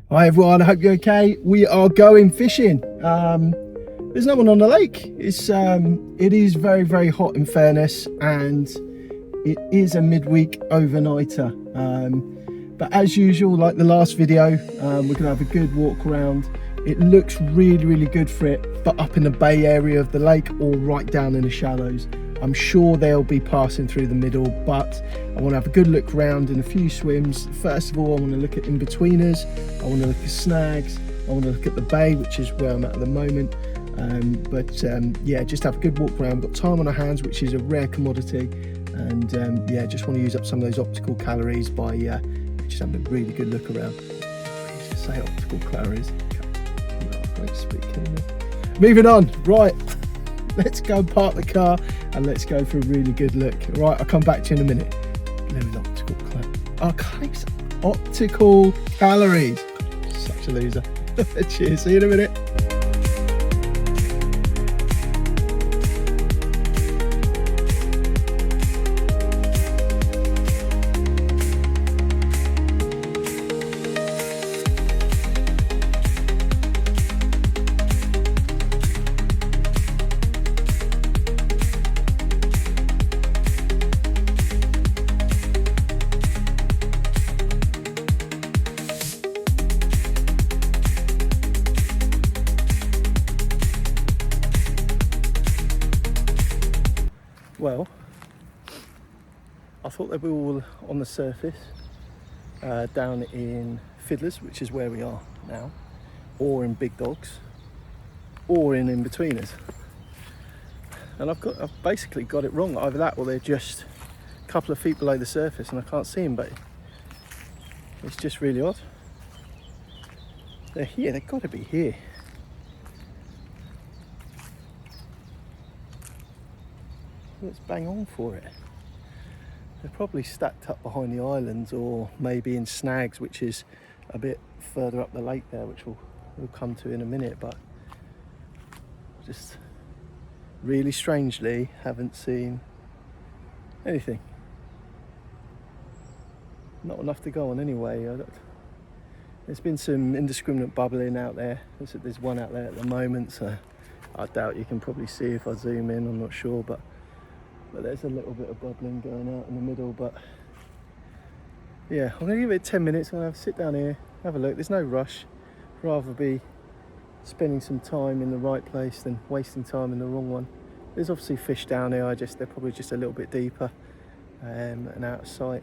Hi everyone, I hope you're okay. We are going fishing. There's no one on the lake. It is very, very hot in fairness, and it is a midweek overnighter. But as usual, like the last video, we're gonna have a good walk around. It looks really, really good for it, but up in the bay area of the lake or right down in the shallows. I'm sure they'll be passing through the middle, but I want to have a good look around and a few swims. First of all, I want to look at in-betweeners, I want to look at snags, I want to look at the bay, which is where I'm at the moment. Yeah, just have a good walk around. We've got time on our hands, which is a rare commodity, and yeah, just want to use up some of those optical calories by just having a really good look around. I just say optical calories. No, I won't speak anymore. Moving on, right. Let's go park the car and let's go for a really good look. Right, I'll come back to you in a minute. Optical calories. Such a loser. Cheers, see you in a minute. Well, I thought they were all on the surface down in Fiddlers, which is where we are now, or in Big Dogs, or in in-betweeners. And I've basically got it wrong. Either that or they're just a couple of feet below the surface and I can't see them, but it's just really odd. They're here, they've got to be here. Let's bang on for it. They're probably stacked up behind the islands, or maybe in snags, which is a bit further up the lake there, which we'll come to in a minute. But just really strangely haven't seen anything. Not enough to go on anyway. There's been some indiscriminate bubbling out there. There's one out there at the moment, so I doubt you can probably see if I zoom in, I'm not sure, but there's a little bit of bubbling going out in the middle. But yeah, I'm gonna give it 10 minutes. I'm gonna sit down here, have a look. There's no rush. Rather be spending some time in the right place than wasting time in the wrong one. There's obviously fish down here. They're probably just a little bit deeper and out of sight.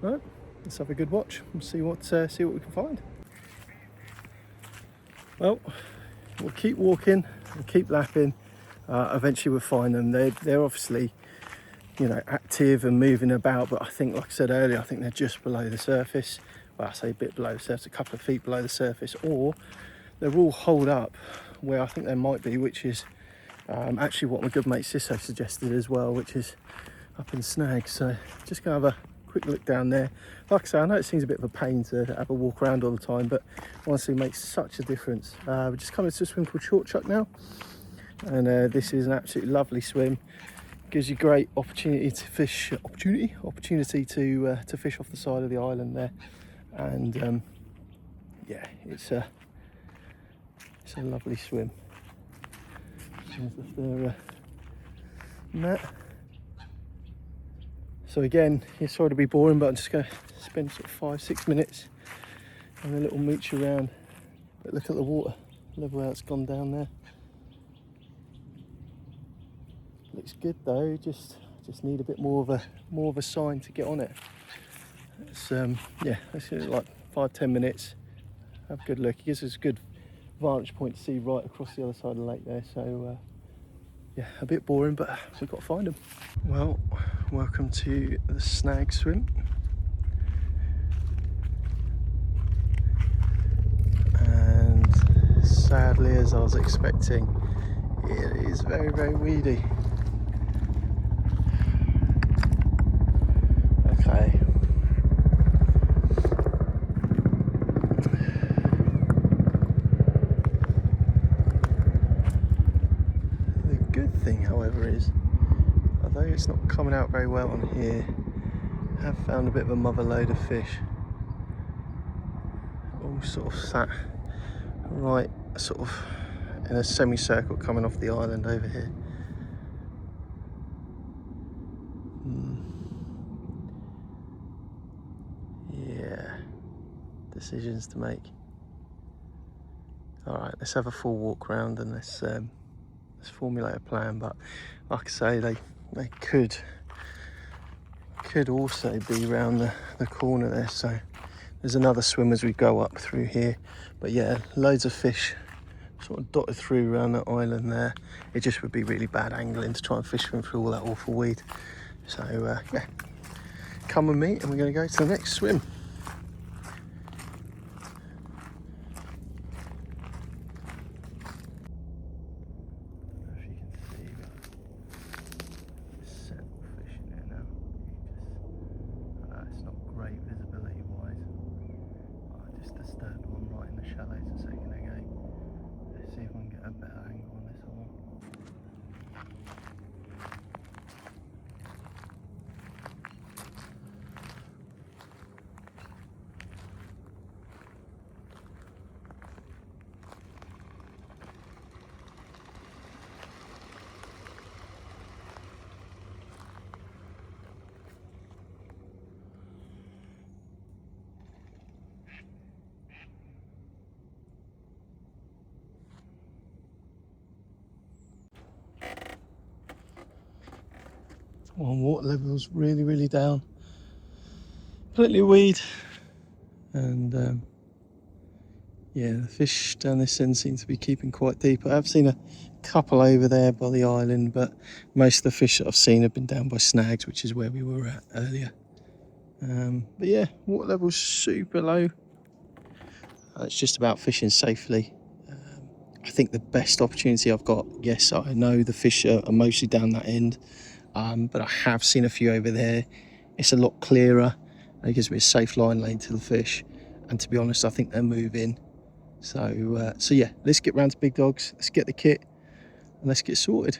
Right, let's have a good watch and see what we can find. Well, we'll keep walking and keep lapping. Eventually we'll find them. They're obviously, you know, active and moving about, but I think, like I said earlier, I think they're just below the surface. Well, I say a bit below the surface, a couple of feet below the surface, or they're all holed up where I think they might be, which is actually what my good mate Sisso suggested as well, which is up in snags. So just gonna have a quick look down there. Like I say, I know it seems a bit of a pain to have a walk around all the time, but honestly it makes such a difference. We're just coming to a swim called Short Chuck now, and this is an absolutely lovely swim. Gives you great opportunity to fish, opportunity to fish off the side of the island there, and yeah, it's a lovely swim. Change the stirrer and that. So again, it's sorry to be boring, but I'm just going to spend sort of 5-6 minutes and a little mooch around. But look at the water level, how it's gone down there. Looks good though. Just need a bit more of a sign to get on it. It's yeah, let's do like 5-10 minutes. Have a good look. It gives us a good vantage point to see right across the other side of the lake there. So yeah, a bit boring, but we've got to find them. Well, welcome to the snag swim. And sadly, as I was expecting, it is very, very weedy. Okay. The good thing, however, is although it's not coming out very well on here, I have found a bit of a mother load of fish. All sort of sat right sort of in a semicircle coming off the island over here. Yeah, decisions to make. All right, let's have a full walk around and let's formulate a plan. But like I say, they could also be around the corner there. So there's another swim as we go up through here. But yeah, loads of fish sort of dotted through around that island there. It just would be really bad angling to try and fish them through all that awful weed. So yeah, come with me and we're going to go to the next swim. Well, water level's really down. Plenty of weed, and yeah, the fish down this end seem to be keeping quite deep. I have seen a couple over there by the island, but most of the fish that I've seen have been down by snags, which is where we were at earlier. But yeah, water level's super low. It's just about fishing safely. I think the best opportunity I've got, yes, I know the fish are mostly down that end, but I have seen a few over there. It's a lot clearer. It gives me a safe line lane to the fish, and to be honest, I think they're moving. So yeah, let's get round to Big Dogs, let's get the kit, and let's get sorted.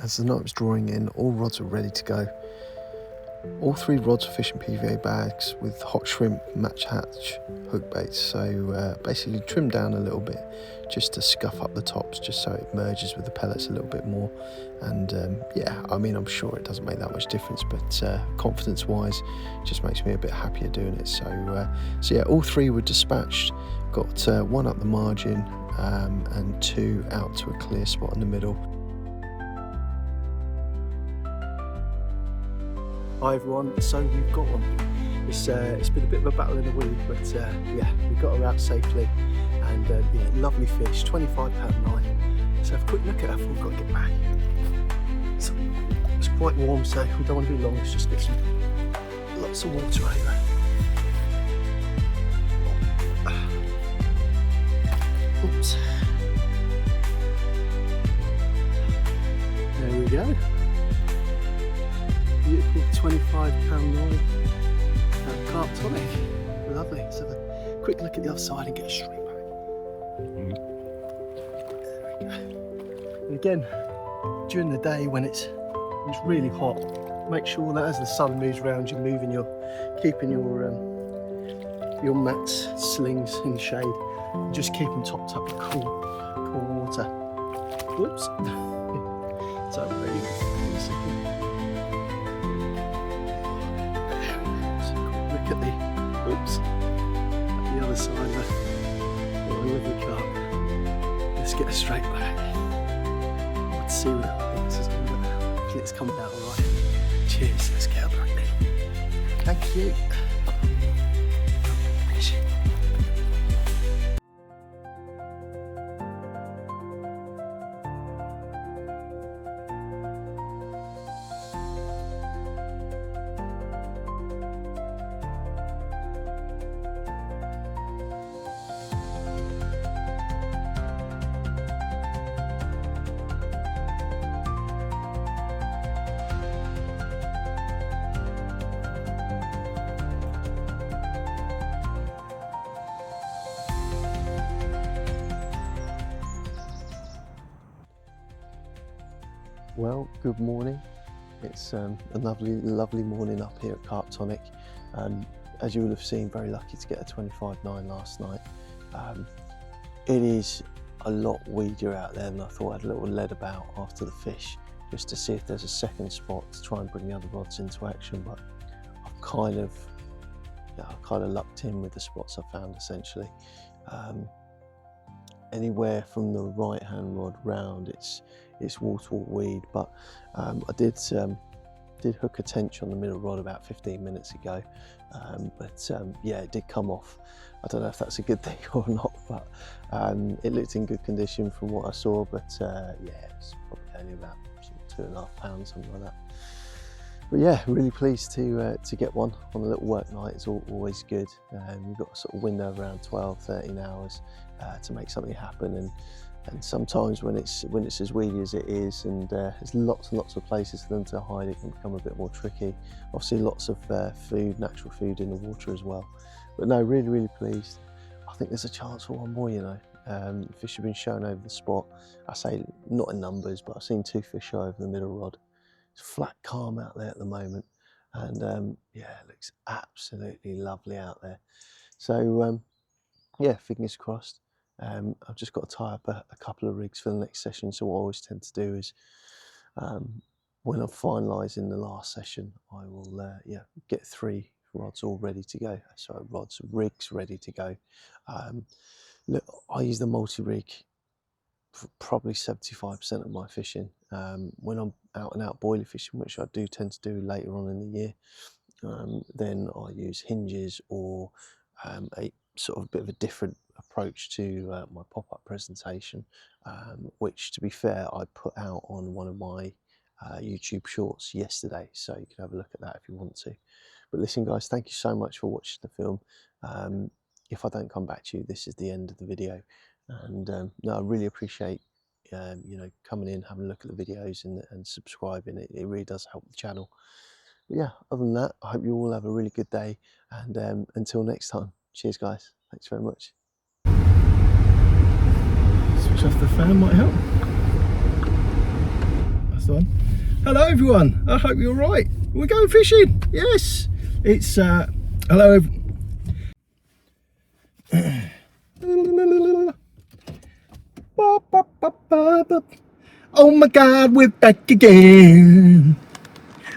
As the night was drawing in, all rods were ready to go. All 3 rods are fishing PVA bags with hot shrimp match hatch hook baits, so basically trimmed down a little bit just to scuff up the tops, just so it merges with the pellets a little bit more. And yeah, I mean, I'm sure it doesn't make that much difference, but confidence wise, it just makes me a bit happier doing it. So yeah, all 3 were dispatched, got 1 up the margin and 2 out to a clear spot in the middle. Hi everyone, so we've got one. It's been a bit of a battle in the weed, but yeah, we got her out safely, and yeah, lovely fish, £25 line. Let's have a quick look at her before we've got to get back. So, it's quite warm, so we don't want to be long, let's just get lots of water over. Oops. There we go. Beautiful £25 line Carptonik. Lovely. Let's have a quick look at the other side and get straight back. There we go. And again, during the day when it's really hot, make sure that as the sun moves around, you're keeping your mats, slings in the shade, and just keep them topped up with cool water. Whoops. So really. Look at the other side of the lovely carp. Let's get a straight back. Let's see what that thinks as well. Hopefully it's coming out alright. Cheers, let's get a back then. Thank you. Well, good morning. It's a lovely morning up here at Carptonik. As you will have seen, very lucky to get a 25.9 last night. It is a lot weedier out there than I thought. I had a little lead about after the fish just to see if there's a second spot to try and bring the other rods into action, but I've kind of lucked in with the spots I found essentially. Anywhere from the right hand rod round, it's wall-to-wall weed, but I did hook a tench on the middle rod about 15 minutes ago, but yeah, it did come off. I don't know if that's a good thing or not, but it looked in good condition from what I saw, but yeah, it's probably only about sort of £2.5, something like that. But yeah, really pleased to get one on a little work night. It's always good. You've got a sort of window of around 12-13 hours to make something happen, and sometimes when it's as weedy as it is, and there's lots and lots of places for them to hide, it can become a bit more tricky. Obviously lots of food, natural food in the water as well. But no, really pleased. I think there's a chance for one more, you know. Fish have been shown over the spot. I say not in numbers, but I've seen 2 fish show over the middle rod. It's flat calm out there at the moment, and yeah, it looks absolutely lovely out there. So yeah, fingers crossed. I've just got to tie up a couple of rigs for the next session. So what I always tend to do is when I'm finalising the last session, I will yeah, get 3 rods all ready to go. Sorry, rigs ready to go. Look, I use the multi-rig for probably 75% of my fishing. When I'm out and out boiler fishing, which I do tend to do later on in the year, then I use hinges or a sort of bit of a different approach to my pop-up presentation, which, to be fair, I put out on one of my YouTube shorts yesterday, so you can have a look at that if you want to. But listen guys, thank you so much for watching the film. If I don't come back to you, this is the end of the video. And no, I really appreciate you know, coming in, having a look at the videos and subscribing. It really does help the channel. But yeah, other than that, I hope you all have a really good day, and until next time, cheers guys, thanks very much. Switch off the fan might help. That's one. Hello everyone, I hope you're right. We're going fishing. Yes, it's hello. Oh my God, we're back again.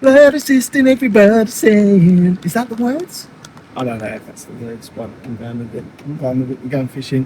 Love assisting everybody saying. Is that the words? I don't know if that's the words, but I'm going with it. We're going fishing.